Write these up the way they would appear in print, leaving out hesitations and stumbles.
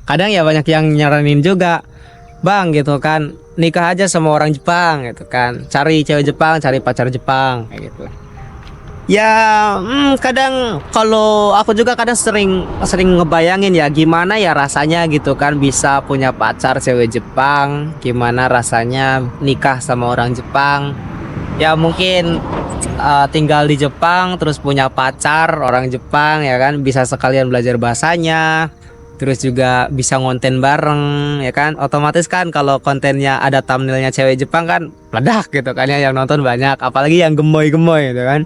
Kadang ya banyak yang nyaranin juga, bang gitu kan, nikah aja sama orang Jepang gitu kan, cari cewek Jepang, cari pacar Jepang kayak gitu. Ya, kadang kalau aku juga kadang sering sering ngebayangin ya gimana ya rasanya gitu kan bisa punya pacar cewek Jepang, gimana rasanya nikah sama orang Jepang. Ya mungkin tinggal di Jepang terus punya pacar orang Jepang ya kan, bisa sekalian belajar bahasanya. Terus juga bisa ngonten bareng ya kan. Otomatis kan kalau kontennya ada thumbnailnya cewek Jepang kan meledak gitu kan ya, yang nonton banyak, apalagi yang gemoy-gemoy gitu kan,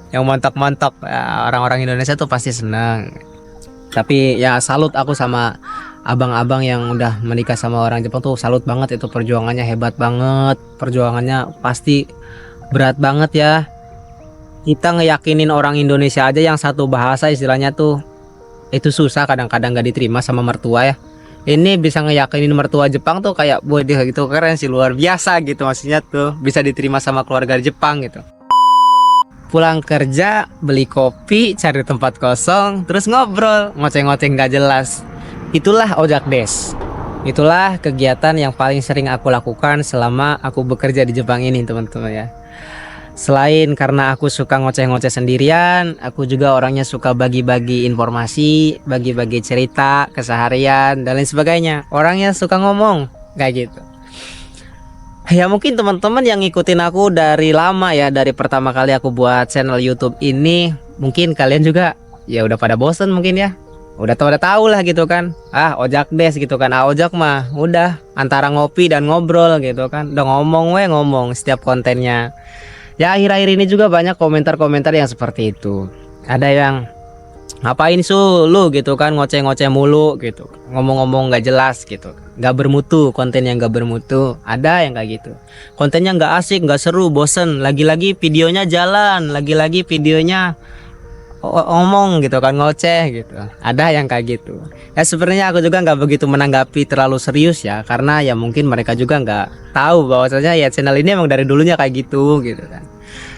yang montok-montok, ya, orang-orang Indonesia tuh pasti senang. Tapi ya salut aku sama abang-abang yang udah menikah sama orang Jepang tuh, salut banget, itu perjuangannya hebat banget, perjuangannya pasti berat banget ya. Kita ngeyakinin orang Indonesia aja yang satu bahasa istilahnya tuh itu susah, kadang-kadang gak diterima sama mertua ya. Ini bisa ngeyakinin mertua Jepang tuh kayak bodoh gitu, keren sih, luar biasa gitu, maksudnya tuh bisa diterima sama keluarga Jepang gitu. Pulang kerja, beli kopi, cari tempat kosong, terus ngobrol, ngoceh-ngoceh nggak jelas. Itulah Ojak Des. Itulah kegiatan yang paling sering aku lakukan selama aku bekerja di Jepang ini, teman-teman ya. Selain karena aku suka ngoceh-ngoceh sendirian, aku juga orangnya suka bagi-bagi informasi, bagi-bagi cerita, keseharian, dan lain sebagainya. Orangnya suka ngomong, kayak gitu. Ya mungkin teman-teman yang ngikutin aku dari lama ya, dari pertama kali aku buat channel YouTube ini, mungkin kalian juga ya udah pada bosen mungkin ya. Udah tahu lah gitu kan. Ah, Ojak Des gitu kan. Ah, Ojak mah udah antara ngopi dan ngobrol gitu kan. Udah ngomong ngomong setiap kontennya. Ya akhir-akhir ini juga banyak komentar-komentar yang seperti itu. Ada yang ngapain lu gitu kan, ngoceh-ngoceh mulu gitu, ngomong-ngomong nggak jelas gitu, nggak bermutu, konten yang nggak bermutu. Ada yang kayak gitu, kontennya nggak asik, nggak seru, bosen, lagi-lagi videonya jalan, lagi-lagi videonya ngomong gitu kan, ngoceh gitu. Ada yang kayak gitu ya. Sebenarnya aku juga nggak begitu menanggapi terlalu serius ya, karena ya mungkin mereka juga nggak tahu bahwasanya ya channel ini emang dari dulunya kayak gitu gitu kan.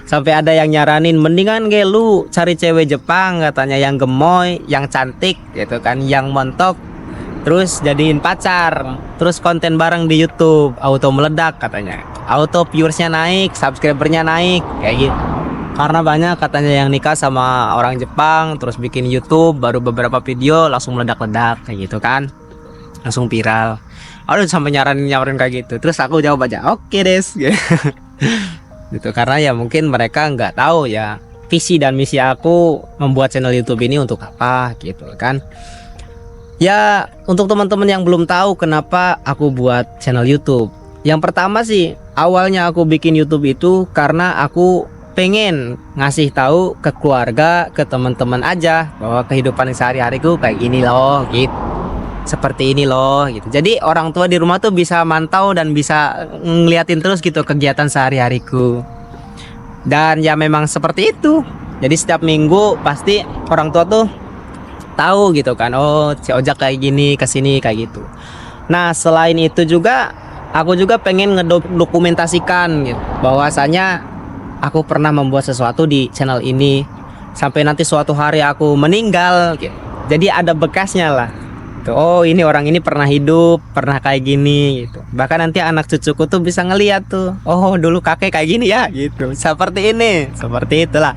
Sampai ada yang nyaranin, mendingan lu cari cewek Jepang katanya, yang gemoy, yang cantik gitu kan, yang montok, terus jadiin pacar, terus konten bareng di YouTube, auto meledak katanya, auto viewersnya naik, subscribernya naik kayak gitu. Karena banyak katanya yang nikah sama orang Jepang terus bikin YouTube, baru beberapa video langsung meledak-ledak kayak gitu kan, langsung viral. Aduh, sampai nyaranin kayak gitu. Terus aku jawab aja, oke Des gitu, karena ya mungkin mereka nggak tahu ya visi dan misi aku membuat channel YouTube ini untuk apa gitu kan. Ya untuk teman-teman yang belum tahu kenapa aku buat channel YouTube, yang pertama sih awalnya aku bikin YouTube itu karena aku pengen ngasih tahu ke keluarga, ke teman-teman aja bahwa kehidupan sehari-hariku kayak gini loh gitu, seperti ini loh gitu. Jadi orang tua di rumah tuh bisa mantau dan bisa ngeliatin terus gitu kegiatan sehari-hariku. Dan ya memang seperti itu. Jadi setiap minggu pasti orang tua tuh tahu gitu kan, oh si Ojak kayak gini, kesini kayak gitu. Nah selain itu juga aku juga pengen ngedokumentasikan gitu, bahwasanya aku pernah membuat sesuatu di channel ini, sampai nanti suatu hari aku meninggal gitu, jadi ada bekasnya lah. Oh ini orang ini pernah hidup, pernah kayak gini gitu. Bahkan nanti anak cucuku tuh bisa ngeliat tuh, oh dulu kakek kayak gini ya gitu, seperti ini, seperti itulah.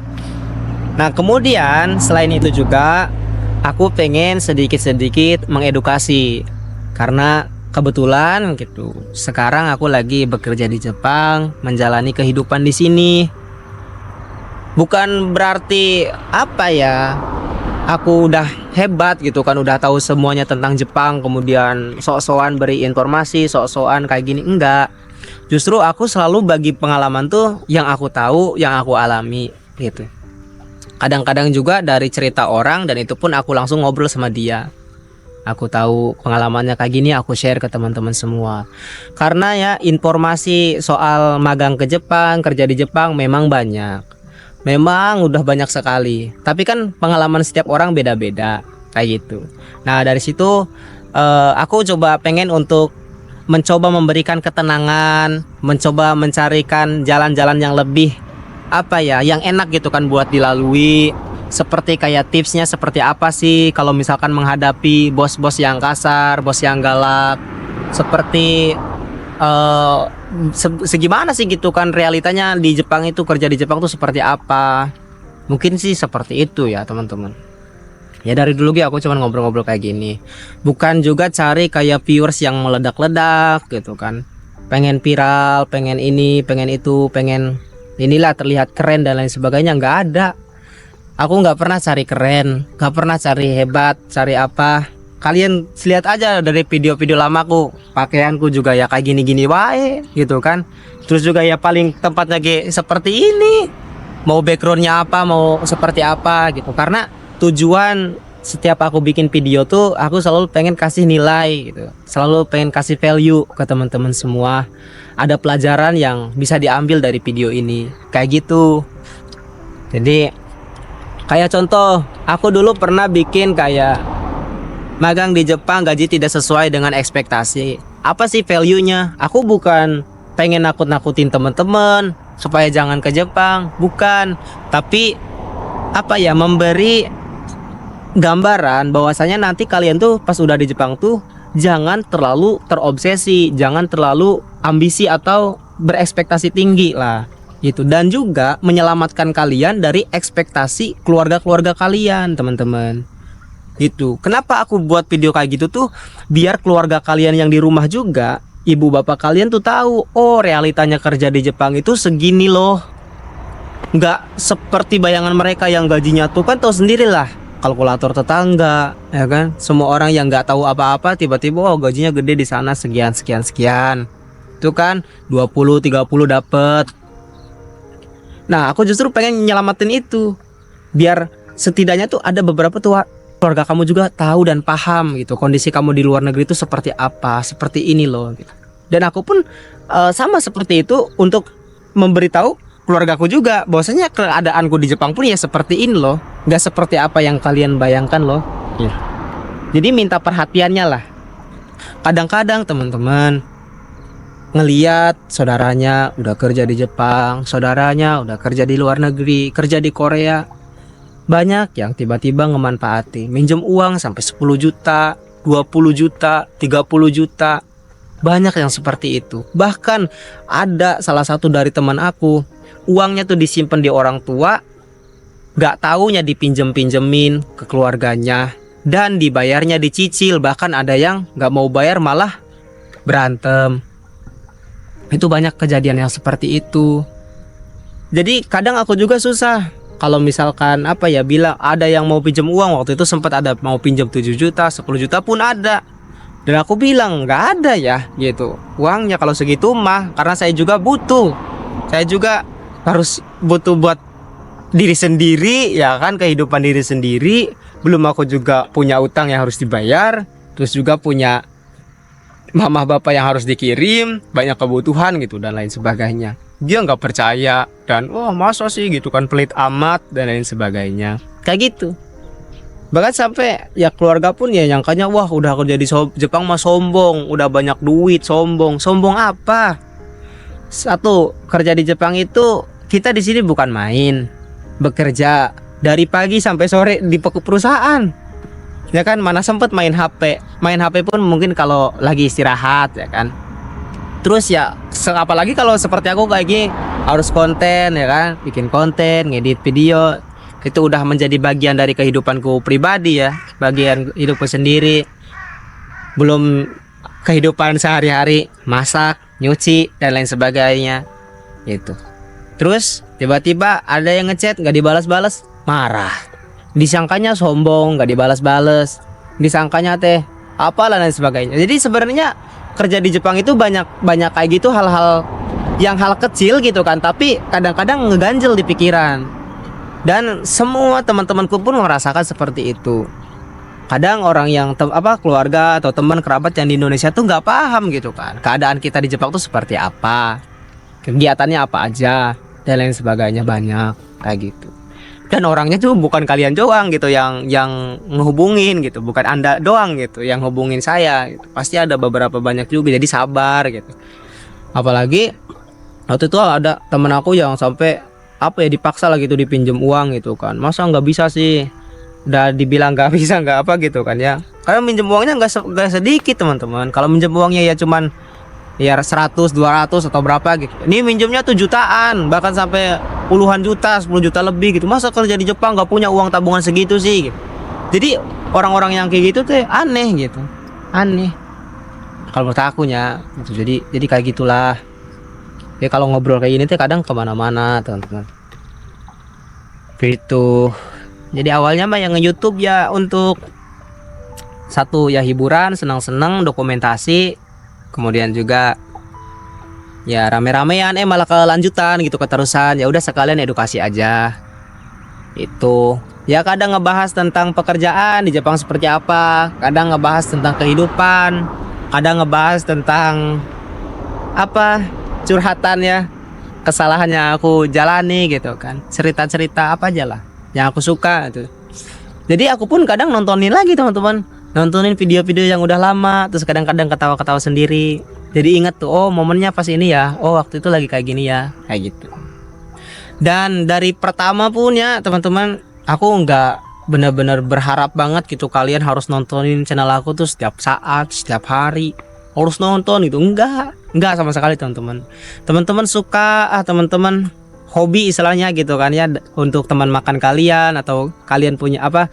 Nah kemudian selain itu juga aku pengen sedikit-sedikit mengedukasi, karena kebetulan gitu sekarang aku lagi bekerja di Jepang, menjalani kehidupan di sini. Bukan berarti apa ya, aku udah hebat gitu kan, udah tahu semuanya tentang Jepang, kemudian sok-sokan beri informasi, sok-sokan kayak gini, enggak. Justru aku selalu bagi pengalaman tuh yang aku tahu, yang aku alami gitu. Kadang-kadang juga dari cerita orang, dan itu pun aku langsung ngobrol sama dia. Aku tahu pengalamannya kayak gini, aku share ke teman-teman semua. Karena ya informasi soal magang ke Jepang, kerja di Jepang memang banyak. Memang udah banyak sekali, tapi kan pengalaman setiap orang beda-beda kayak gitu. Nah dari situ aku coba pengen untuk mencoba memberikan ketenangan, mencoba mencarikan jalan-jalan yang lebih apa ya, yang enak gitu kan buat dilalui. seperti kayak tipsnya seperti apa sih kalau misalkan menghadapi bos-bos yang kasar, bos yang galak, seperti segimana sih gitu kan realitanya di Jepang itu, kerja di Jepang tuh seperti apa. Mungkin sih seperti itu ya teman-teman. Ya dari dulu aku cuman ngobrol-ngobrol kayak gini, bukan juga cari kayak viewers yang meledak-ledak gitu kan, pengen viral, pengen ini, pengen itu, pengen inilah terlihat keren dan lain sebagainya. Nggak ada. Aku nggak pernah cari keren, nggak pernah cari hebat, cari apa. Kalian lihat aja dari video-video lamaku, pakaianku juga ya kayak gini-gini wae gitu kan. Terus juga ya paling tempatnya kayak seperti ini. Mau backgroundnya apa, mau seperti apa gitu. Karena tujuan setiap aku bikin video tuh aku selalu pengen kasih nilai gitu, selalu pengen kasih value ke teman-teman semua. Ada pelajaran yang bisa diambil dari video ini kayak gitu. Jadi kayak contoh, aku dulu pernah bikin kayak magang di Jepang, gaji tidak sesuai dengan ekspektasi. Apa sih value-nya? Aku bukan pengen nakut-nakutin teman-teman supaya jangan ke Jepang, bukan. Tapi apa ya, memberi gambaran bahwasanya nanti kalian tuh pas udah di Jepang tuh jangan terlalu terobsesi, jangan terlalu ambisi atau berekspektasi tinggi lah gitu. Dan juga menyelamatkan kalian dari ekspektasi keluarga-keluarga kalian, teman-teman. Gitu. Kenapa aku buat video kayak gitu tuh? Biar keluarga kalian yang di rumah juga, ibu bapak kalian tuh tahu, oh realitanya kerja di Jepang itu segini loh. Nggak seperti bayangan mereka yang gajinya tuh kan tahu sendirilah, kalkulator tetangga, ya kan? Semua orang yang nggak tahu apa-apa tiba-tiba oh gajinya gede di sana sekian sekian sekian. Itu kan 20-30 dapet. Nah, aku justru pengen nyelamatin itu. Biar setidaknya tuh ada beberapa tuh keluarga kamu juga tahu dan paham gitu kondisi kamu di luar negeri itu seperti apa, seperti ini loh gitu. Dan aku pun sama seperti itu untuk memberitahu keluargaku juga bahwasanya keadaanku di Jepang pun ya seperti ini loh, nggak seperti apa yang kalian bayangkan loh. Ya. Jadi minta perhatiannya lah. Kadang-kadang teman-teman ngeliat saudaranya udah kerja di Jepang, saudaranya udah kerja di luar negeri, kerja di Korea, banyak yang tiba-tiba ngemanfaati, minjem uang sampai 10 juta, 20 juta, 30 juta. Banyak yang seperti itu. Bahkan ada salah satu dari teman aku, uangnya tuh disimpan di orang tua, gak taunya dipinjem-pinjemin ke keluarganya, dan dibayarnya dicicil. Bahkan ada yang gak mau bayar malah berantem. Itu banyak kejadian yang seperti itu. Jadi kadang aku juga susah kalau misalkan apa ya, bilang ada yang mau pinjam uang. Waktu itu sempat ada mau pinjam 7 juta, 10 juta pun ada. Dan aku bilang gak ada ya gitu uangnya kalau segitu mah, karena saya juga butuh. Saya juga harus butuh buat diri sendiri ya kan, kehidupan diri sendiri. Belum aku juga punya utang yang harus dibayar, terus juga punya mama bapak yang harus dikirim, banyak kebutuhan gitu dan lain sebagainya. Dia nggak percaya dan wah masa sih gitu kan, pelit amat dan lain sebagainya kayak gitu. Bahkan sampai ya keluarga pun ya nyangkanya wah udah kerja di Jepang mah sombong, udah banyak duit, sombong. Sombong apa? Satu, kerja di Jepang itu kita di sini bukan main, bekerja dari pagi sampai sore di perusahaan. Ya kan, mana sempet main HP. Main HP pun mungkin kalau lagi istirahat ya kan. Terus ya apalagi kalau seperti aku kayak gini harus konten ya kan, bikin konten, ngedit video. Itu udah menjadi bagian dari kehidupanku pribadi ya, bagian hidupku sendiri. Belum kehidupan sehari-hari, masak, nyuci dan lain sebagainya gitu. Terus tiba-tiba ada yang ngechat gak dibalas-balas, marah. Disangkanya sombong, gak dibalas-balas, disangkanya teh apalah dan sebagainya. Jadi sebenarnya kerja di Jepang itu banyak kayak gitu, hal-hal yang hal kecil gitu kan, tapi kadang-kadang ngeganjel di pikiran. Dan semua teman-temanku pun merasakan seperti itu. Kadang orang yang keluarga atau teman kerabat yang di Indonesia tuh nggak paham gitu kan, keadaan kita di Jepang tuh seperti apa, kegiatannya apa aja dan lain sebagainya, banyak kayak gitu. Dan orangnya tuh bukan kalian doang gitu yang ngehubungin gitu, bukan Anda doang gitu yang hubungin saya gitu. Pasti ada beberapa banyak juga, jadi sabar gitu. Apalagi waktu itu ada temen aku yang sampai apa ya, dipaksa lah gitu dipinjam uang gitu kan. Masa nggak bisa sih, udah dibilang nggak bisa nggak apa gitu kan ya, karena minjem uangnya nggak sedikit teman-teman. Kalau minjem uangnya ya cuman ya 100 200 atau berapa gitu, ini minjemnya tuh jutaan, bahkan sampai puluhan juta, 10 juta lebih gitu. Masa kerja di Jepang nggak punya uang tabungan segitu sih gitu. Jadi orang-orang yang kayak gitu tuh aneh gitu, aneh kalau menurut aku ya gitu. Jadi kayak gitulah ya, kalau ngobrol kayak gini tuh kadang kemana-mana teman-teman gitu. Jadi awalnya mah yang nge-YouTube ya untuk satu ya hiburan, senang-senang, dokumentasi, kemudian juga ya rame-ramean, malah kelanjutan gitu, keterusan. Ya udah sekalian edukasi aja itu. Ya kadang ngebahas tentang pekerjaan di Jepang seperti apa, kadang ngebahas tentang kehidupan, kadang ngebahas tentang apa, curhatan ya, kesalahan yang aku jalani gitu kan, cerita-cerita apa aja lah yang aku suka gitu. Jadi aku pun kadang nontonin lagi teman-teman, nontonin video-video yang udah lama, terus kadang-kadang ketawa-ketawa sendiri. Jadi inget tuh, oh momennya pas ini ya, oh waktu itu lagi kayak gini ya, kayak gitu. Dan dari pertama pun ya teman-teman, aku nggak benar-benar berharap banget gitu kalian harus nontonin channel aku tuh setiap saat, setiap hari harus nonton gitu. Enggak sama sekali teman-teman. Teman-teman suka, teman-teman hobi istilahnya gitu kan ya, untuk teman makan kalian, atau kalian punya apa,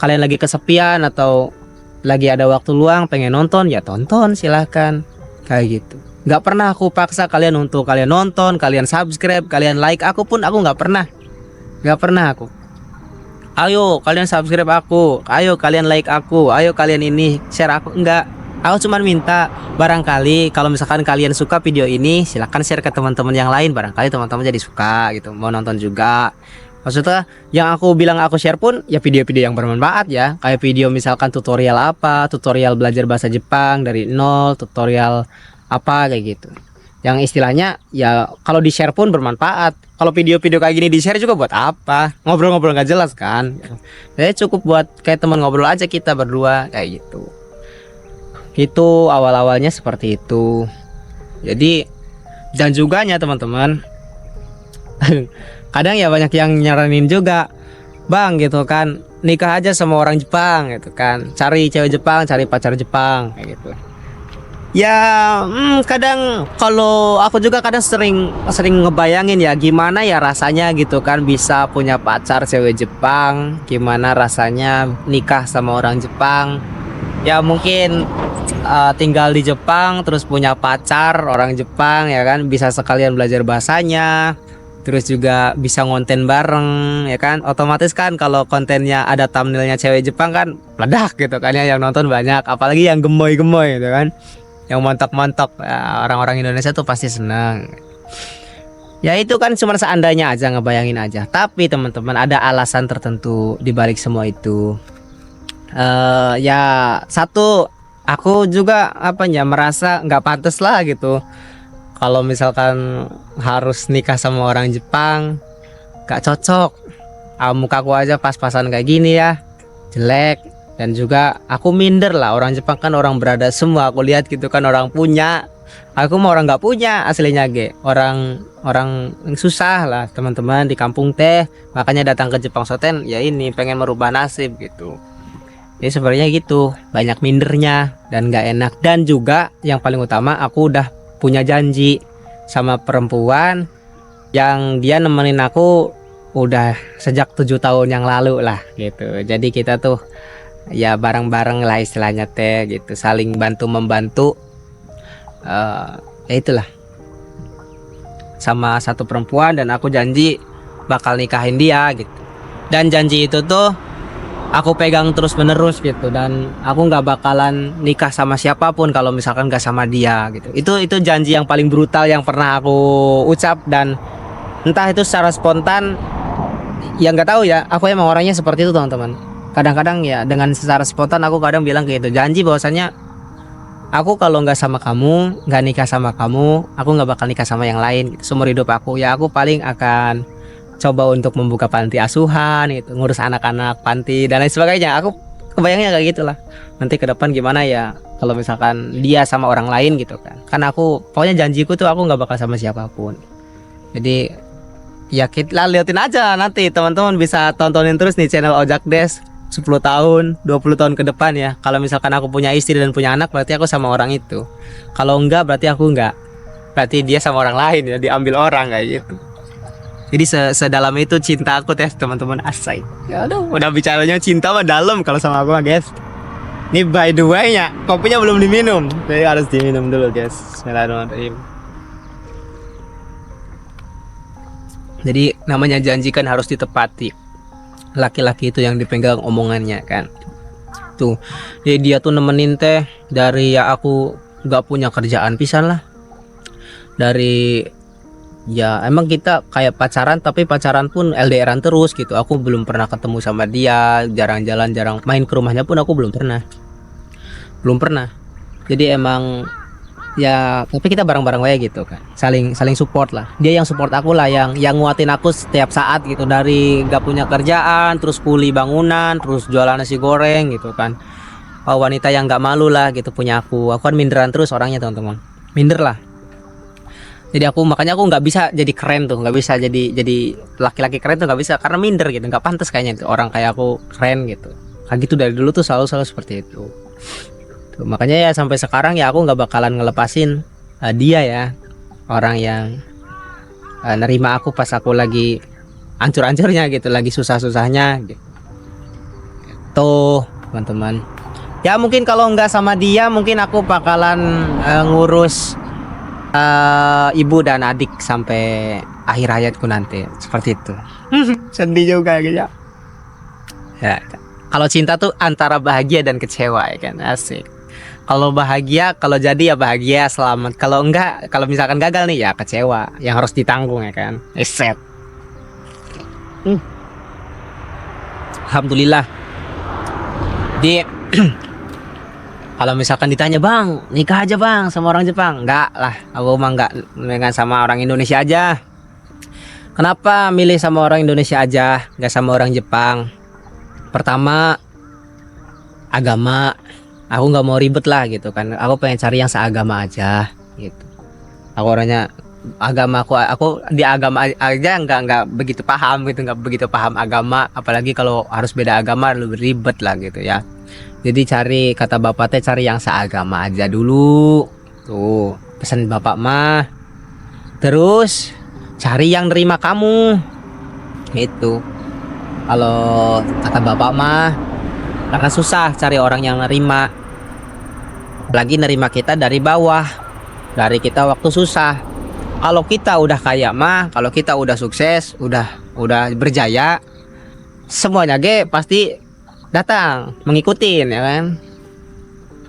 kalian lagi kesepian atau lagi ada waktu luang pengen nonton, ya tonton silahkan kayak gitu. Nggak pernah aku paksa kalian untuk kalian nonton, kalian subscribe, kalian like. Aku nggak pernah aku, ayo kalian subscribe aku, ayo kalian like aku, ayo kalian ini share aku. Enggak, aku cuma minta barangkali kalau misalkan kalian suka video ini, silahkan share ke teman-teman yang lain, barangkali teman-teman jadi suka gitu, mau nonton juga. Maksudnya yang aku bilang aku share pun ya video-video yang bermanfaat ya, kayak video misalkan tutorial apa, tutorial belajar bahasa Jepang dari nol, tutorial apa kayak gitu, yang istilahnya ya kalau di share pun bermanfaat. Kalau video-video kayak gini di share juga buat apa, ngobrol-ngobrol nggak jelas kan. Jadi cukup buat kayak teman ngobrol aja kita berdua kayak gitu. Itu awal-awalnya seperti itu. Jadi dan juganya teman-teman kadang ya banyak yang nyaranin juga, bang gitu kan, nikah aja sama orang Jepang gitu kan, cari cewek Jepang, cari pacar Jepang kayak gitu. Ya kadang kalau aku juga kadang sering ngebayangin ya gimana ya rasanya gitu kan bisa punya pacar cewek Jepang, gimana rasanya nikah sama orang Jepang. Ya mungkin tinggal di Jepang terus punya pacar orang Jepang ya kan, bisa sekalian belajar bahasanya, terus juga bisa ngonten bareng ya kan. Otomatis kan kalau kontennya ada thumbnailnya cewek Jepang kan meledak gitu kan ya, yang nonton banyak, apalagi yang gemoy-gemoy gitu kan, yang mantap-mantap ya, orang-orang Indonesia tuh pasti senang. Ya itu kan cuma seandainya aja, ngebayangin aja. Tapi teman-teman ada alasan tertentu di balik semua itu. Ya satu, aku juga apa ya, merasa nggak pantas lah gitu kalau misalkan harus nikah sama orang Jepang. Gak cocok, mukaku aja pas-pasan kayak gini ya, jelek. Dan juga aku minder lah, orang Jepang kan orang berada semua, aku lihat gitu kan, orang punya. Aku mau orang nggak punya aslinya orang yang susah lah teman-teman di kampung teh, makanya datang ke Jepang Soten ya ini pengen merubah nasib gitu. Jadi sebenarnya gitu, banyak mindernya dan nggak enak. Dan juga yang paling utama, aku udah punya janji sama perempuan yang dia nemenin aku udah sejak 7 tahun yang lalu lah gitu. Jadi kita tuh ya bareng-bareng lah istilahnya teh gitu, saling bantu-membantu. Ya itulah, sama satu perempuan, dan aku janji bakal nikahin dia gitu. Dan janji itu tuh aku pegang terus menerus gitu, dan aku nggak bakalan nikah sama siapapun kalau misalkan nggak sama dia gitu. Itu janji yang paling brutal yang pernah aku ucap, dan entah itu secara spontan ya nggak tahu ya, aku emang orangnya seperti itu teman-teman. Kadang-kadang ya dengan secara spontan aku kadang bilang kayak gitu, janji bahwasanya aku kalau nggak sama kamu, nggak nikah sama kamu, aku nggak bakal nikah sama yang lain gitu. Seumur hidup aku ya, aku paling akan coba untuk membuka panti asuhan gitu, ngurus anak-anak panti dan lain sebagainya. Aku kebayangnya kayak gitulah, nanti ke depan gimana ya kalau misalkan dia sama orang lain gitu kan. Karena aku pokoknya janjiku tuh aku nggak bakal sama siapapun. Jadi Ya kita liatin aja nanti teman-teman bisa tontonin terus nih channel Ojak Des 10 tahun 20 tahun ke depan ya. Kalau misalkan aku punya istri dan punya anak berarti aku sama orang itu. Kalau enggak berarti aku enggak. Berarti dia sama orang lain ya, diambil orang kayak gitu. Jadi sedalam itu cinta aku tes teman-teman, asai. Ya aduh, udah bicaranya cinta mah dalam kalau sama aku mah guys. Ini by the way nya, kopinya belum diminum. Jadi harus diminum dulu guys. Bismillahirrahmanirrahim. Jadi namanya janji kan harus ditepati. Laki-laki itu yang dipegang omongannya kan. Tuh, jadi dia tuh nemenin teh dari ya aku gak punya kerjaan pisan lah. Dari ya emang kita kayak pacaran tapi pacaran pun LDRan terus gitu. Aku belum pernah ketemu sama dia, jarang jalan, jarang main ke rumahnya pun aku belum pernah. Jadi emang ya tapi kita bareng-bareng aja gitu kan, saling support lah. Dia yang support aku lah, yang nguatin aku setiap saat gitu, dari gak punya kerjaan terus kuli bangunan terus jualan nasi goreng gitu kan. Wanita yang gak malu lah gitu punya aku kan minderan terus orangnya teman-teman, minder lah. Jadi makanya aku nggak bisa jadi keren tuh, nggak bisa jadi laki-laki keren tuh nggak bisa karena minder gitu, nggak pantas kayaknya tuh orang kayak aku keren gitu. Kayak gitu dari dulu tuh selalu seperti itu. Tuh, makanya ya sampai sekarang ya aku nggak bakalan ngelepasin dia ya, orang yang nerima aku pas aku lagi hancur-hancurnya gitu, lagi susah-susahnya gitu. Tuh teman-teman. Ya mungkin kalau nggak sama dia mungkin aku bakalan ngurus ibu dan adik sampai akhir hayatku nanti, seperti itu. Sedih juga gitu ya. Kalau cinta tuh antara bahagia dan kecewa ya kan, asik. Kalau bahagia, kalau jadi ya bahagia selamat. Kalau enggak, kalau misalkan gagal nih ya kecewa yang harus ditanggung ya kan. Set. Alhamdulillah. Di kalau misalkan ditanya bang, nikah aja bang sama orang Jepang, enggak lah, aku mah enggak, dengan sama orang Indonesia aja. Kenapa milih sama orang Indonesia aja, enggak sama orang Jepang? Pertama, agama, aku nggak mau ribet lah gitu kan, aku pengen cari yang seagama aja gitu. Aku orangnya agama aku di agama aja nggak begitu paham gitu, nggak begitu paham agama, apalagi kalau harus beda agama lebih ribet lah gitu ya. Jadi cari, kata bapak teh cari yang seagama aja dulu tuh, pesan bapak mah. Terus cari yang nerima kamu itu, kalau kata bapak mah karena susah cari orang yang nerima, apalagi nerima kita dari bawah, dari kita waktu susah. Kalau kita udah kaya mah, kalau kita udah sukses, udah berjaya, semuanya pasti datang mengikutin ya kan.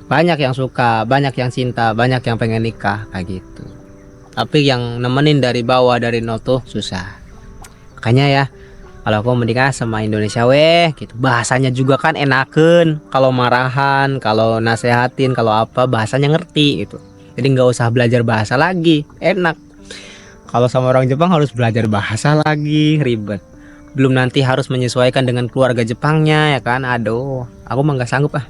Banyak yang suka, banyak yang cinta, banyak yang pengen nikah kayak gitu. Tapi yang nemenin dari bawah, dari nol tuh susah. Makanya ya, kalau aku menikah sama Indonesia gitu, bahasanya juga kan enaken. Kalau marahan, kalau nasehatin, kalau apa bahasanya ngerti gitu. Jadi nggak usah belajar bahasa lagi, enak. Kalau sama orang Jepang harus belajar bahasa lagi, ribet. Belum nanti harus menyesuaikan dengan keluarga Jepangnya ya kan. Aduh, aku mah nggak sanggup ah.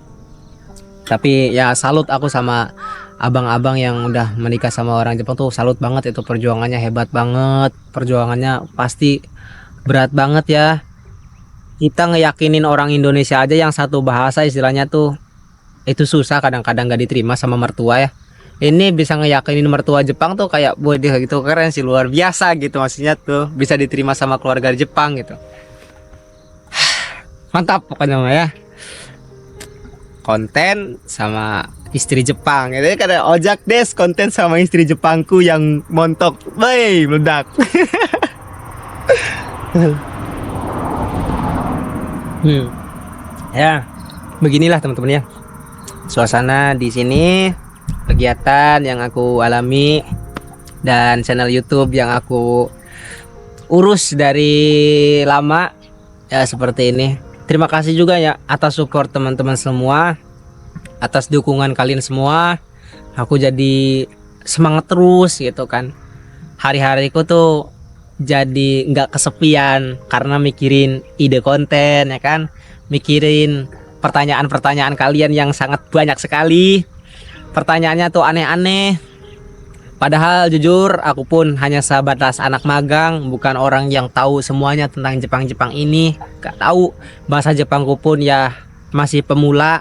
Tapi ya salut aku sama abang-abang yang udah menikah sama orang Jepang tuh, salut banget itu, perjuangannya hebat banget. Perjuangannya pasti berat banget ya. Kita ngeyakinin orang Indonesia aja yang satu bahasa istilahnya tuh itu susah, kadang-kadang gak diterima sama mertua ya. Ini bisa ngeyakinin mertua Jepang tuh kayak boy dia gitu, keren sih, luar biasa gitu, maksudnya tuh bisa diterima sama keluarga Jepang gitu. Mantap pokoknya mah ya. Konten sama istri Jepang gitu, kata Ojak Des, konten sama istri Jepangku yang montok, wey meledak. Ya, beginilah teman-teman ya suasana di sini, kegiatan yang aku alami dan channel YouTube yang aku urus dari lama ya seperti ini. Terima kasih juga ya atas support teman-teman semua, atas dukungan kalian semua. Aku jadi semangat terus gitu kan. Hari-hariku tuh jadi nggak kesepian karena mikirin ide konten ya kan, mikirin pertanyaan-pertanyaan kalian yang sangat banyak sekali. Pertanyaannya tuh aneh-aneh, Padahal jujur aku pun hanya sebatas anak magang, bukan orang yang tahu semuanya tentang Jepang-Jepang ini. Gak tahu bahasa Jepangku pun ya masih pemula.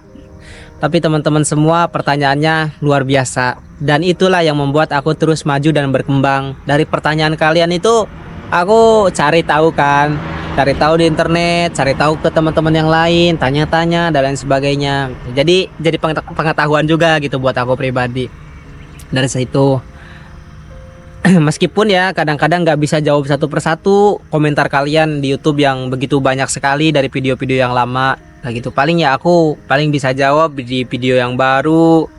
Tapi teman-teman semua pertanyaannya luar biasa. Dan itulah yang membuat aku terus maju dan berkembang. Dari pertanyaan kalian itu aku cari tahu kan. Cari tahu di internet, cari tahu ke teman-teman yang lain, tanya-tanya dan lain sebagainya. Jadi pengetahuan juga gitu buat aku pribadi. Dari situ meskipun ya kadang-kadang nggak bisa jawab satu persatu komentar kalian di YouTube yang begitu banyak sekali dari video-video yang lama, kayak gitu. Paling ya aku paling bisa jawab di video yang baru,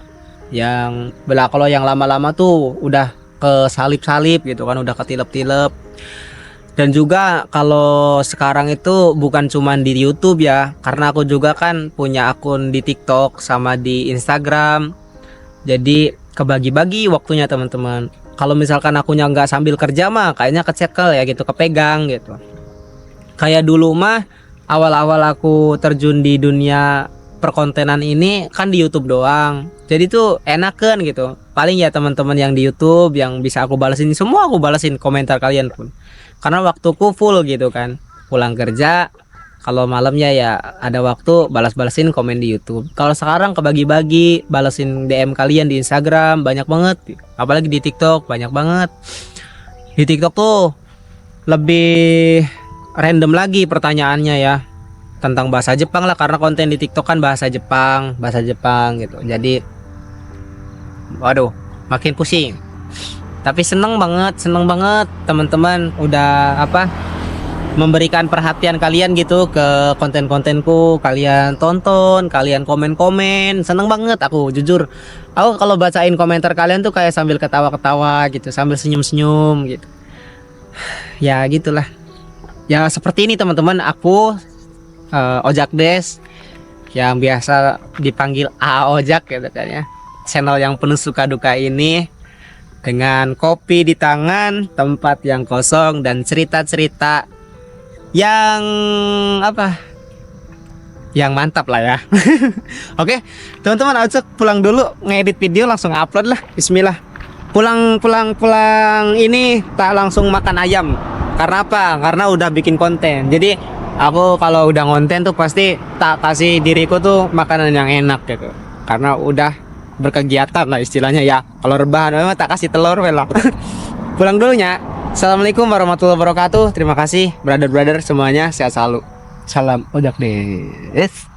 yang belah. Kalau yang lama-lama tuh udah ke salip-salip gitu kan, udah ketilep-tilep. Dan juga kalau sekarang itu bukan cuman di YouTube ya, karena aku juga kan punya akun di TikTok sama di Instagram. Jadi kebagi-bagi waktunya teman-teman. Kalau misalkan akunya nggak sambil kerja mah kayaknya kecekel ya gitu, kepegang gitu. Kayak dulu mah awal-awal aku terjun di dunia perkontenan ini kan di YouTube doang. Jadi tuh enakan gitu. Paling ya teman-teman yang di YouTube yang bisa aku balesin, semua aku balesin komentar kalian pun. Karena waktuku full gitu kan. Pulang kerja, kalau malamnya ya ada waktu balas-balasin komen di YouTube. Kalau sekarang kebagi-bagi, balesin DM kalian di Instagram banyak banget. Apalagi di TikTok banyak banget. Di TikTok tuh lebih random lagi pertanyaannya ya. Tentang bahasa Jepang lah, karena konten di TikTok kan bahasa Jepang gitu. Jadi waduh, makin pusing. Tapi seneng banget teman-teman udah memberikan perhatian kalian gitu ke konten-kontenku. Kalian tonton, kalian komen-komen, seneng banget aku jujur. Aku kalau bacain komentar kalian tuh kayak sambil ketawa-ketawa gitu, sambil senyum-senyum gitu. Ya gitulah. Ya seperti ini teman-teman, aku Ojak Des yang biasa dipanggil A Ojak gitu kan ya. Channel yang penuh suka duka ini, dengan kopi di tangan, tempat yang kosong, dan cerita-cerita yang yang mantap lah ya. Oke teman-teman, aku pulang dulu, ngedit video langsung upload lah. Bismillah. Pulang ini tak langsung makan ayam. Karena apa? Karena udah bikin konten. Jadi aku kalau udah konten tuh pasti tak kasih diriku tuh makanan yang enak gitu. Karena udah berkegiatan lah istilahnya ya. Kalau rebahan memang tak kasih telur lah. Pulang dulunya. Assalamualaikum warahmatullahi wabarakatuh. Terima kasih brother-brother semuanya, sehat selalu. Salam Ojak Des.